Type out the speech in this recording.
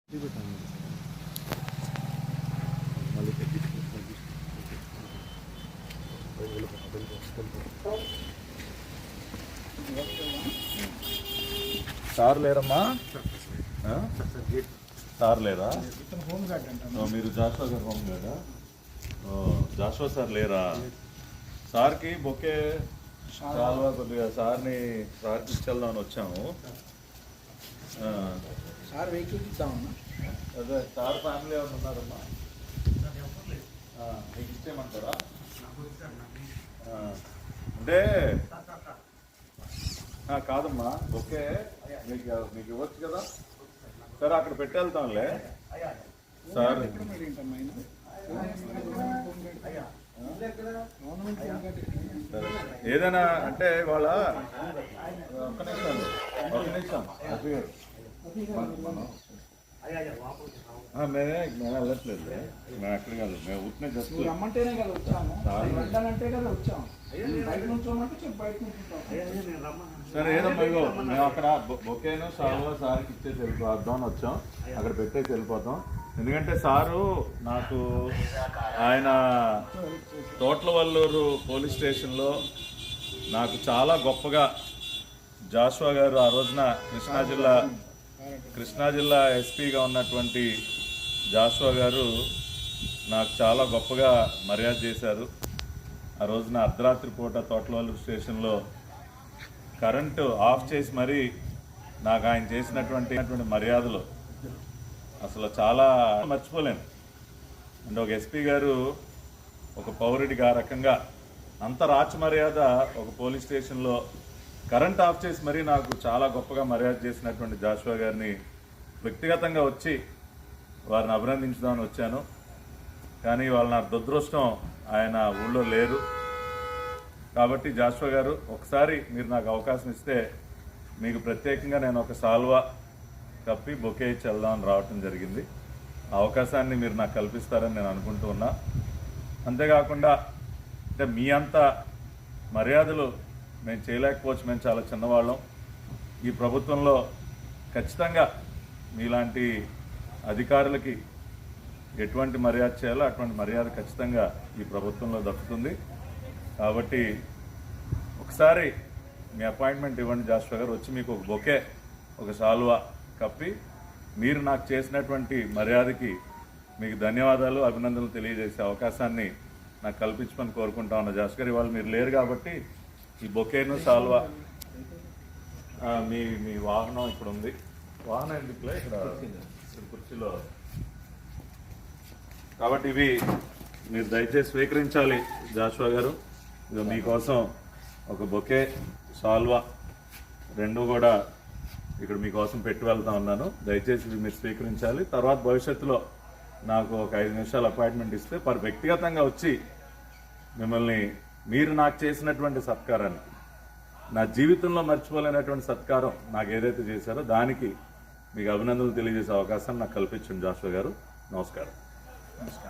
Sir లేరమ్మా, sir లేరా? మీరు జాషువా గారు హోమ్ గార్డా? జాషువా సార్ లేరా? సార్కి బొకే చాలా కొద్దిగా సార్కి ఇచ్చేద్దామని వచ్చాము. సార్ వెహికల్ ఇద్దామన్నా. అదే సార్ ఫ్యామిలీ ఎవరు ఉన్నారమ్మా? మీకు ఇచ్చేయమంటారా? అంటే కాదమ్మా, ఓకే మీకు ఇవ్వచ్చు కదా. సరే అక్కడ పెట్టేళ్తాంలే సార్. ఏదైనా అంటే వాళ్ళ ఒక్క నిమిషం మేమే వెళ్ళట్లేదు, మేము ఎక్కడ కాదు, మేము ఉట్టినే జస్ట్ రమ్మంటేనే కదా వచ్చాము, అంటే కదా వచ్చాము. బయట నుంచి బయట సరే ఏదమ్మా, ఇగో మేము అక్కడ బొకేను సాల్వా సార్కి ఇచ్చేసి వెళ్ళిపోద్దాం అని వచ్చాం. అక్కడ పెట్టేసి వెళ్ళిపోతాం. ఎందుకంటే సారు నాకు ఆయన తోట్లవల్లూరు పోలీస్ స్టేషన్లో నాకు చాలా గొప్పగా జాషువా గారు ఆ రోజున కృష్ణా జిల్లా ఎస్పీగా ఉన్నటువంటి జాషువా గారు నాకు చాలా గొప్పగా మర్యాద చేశారు. ఆ రోజున అర్ధరాత్రి పూట తోట్లవల్లూరు స్టేషన్లో కరెంటు ఆఫ్ చేసి మరీ నాకు ఆయన చేసినటువంటి మర్యాదలు అసలు చాలా మర్చిపోలేను. అంటే ఒక ఎస్పీ గారు ఒక పౌరుడికి ఆ రకంగా అంత రాచ మర్యాద ఒక పోలీస్ స్టేషన్లో కరెంట్ ఆఫ్ చేసి మరీ నాకు చాలా గొప్పగా మర్యాద చేసినటువంటి జాషువా గారిని వ్యక్తిగతంగా వచ్చి వారిని అభినందించుదామని వచ్చాను. కానీ వాళ్ళ నా దురదృష్టం ఆయన ఊళ్ళో లేరు. కాబట్టి జాషువా గారు ఒకసారి మీరు నాకు అవకాశం ఇస్తే మీకు ప్రత్యేకంగా నేను ఒక సాల్వా కప్పి బొకే ఇచ్చి వెళ్దామని రావటం జరిగింది. ఆ అవకాశాన్ని మీరు నాకు కల్పిస్తారని నేను అనుకుంటూ ఉన్నా. అంతేకాకుండా అంటే మీ అంత మర్యాదలు మేము చేయలేకపోవచ్చు, మేము చాలా చిన్నవాళ్ళం. ఈ ప్రభుత్వంలో ఖచ్చితంగా మీలాంటి అధికారులకి ఎటువంటి మర్యాద చేయాలో అటువంటి మర్యాద ఖచ్చితంగా ఈ ప్రభుత్వంలో దక్కుతుంది. కాబట్టి ఒకసారి మీ అపాయింట్మెంట్ ఇవ్వండి జాషువా గారు, వచ్చి మీకు ఒక బొకే ఒక సాల్వా కప్పి మీరు నాకు చేసినటువంటి మర్యాదకి మీకు ధన్యవాదాలు అభినందనలు తెలియజేసే అవకాశాన్ని నాకు కల్పించమని కోరుకుంటా ఉన్నా. జాషువా గారు ఇవాళ మీరు లేరు కాబట్టి ఈ బొకేను సాల్వా మీ వాహనం ఇక్కడ ఉంది. వాహనం ఎందుకులే ఇక్కడ కుర్చీలో, కాబట్టి ఇవి మీరు దయచేసి స్వీకరించాలి జాషువా గారు. ఇది మీకోసం ఒక బొకే సాల్వా రెండు కూడా ఇక్కడ మీకోసం పెట్టి వెళ్తా ఉన్నాను. దయచేసి ఇవి మీరు స్వీకరించాలి. తర్వాత భవిష్యత్తులో నాకు ఒక 5 నిమిషాలు అపాయింట్మెంట్ ఇస్తే వ్యక్తిగతంగా వచ్చి మిమ్మల్ని మీరు నాకు చేసినటువంటి సత్కారాన్ని, నా జీవితంలో మర్చిపోలేనటువంటి సత్కారం నాకు ఏదైతే చేశారో దానికి మీకు అభినందనలు తెలియజేసే అవకాశం నాకు కల్పించండి జాషువా గారు. నమస్కారం.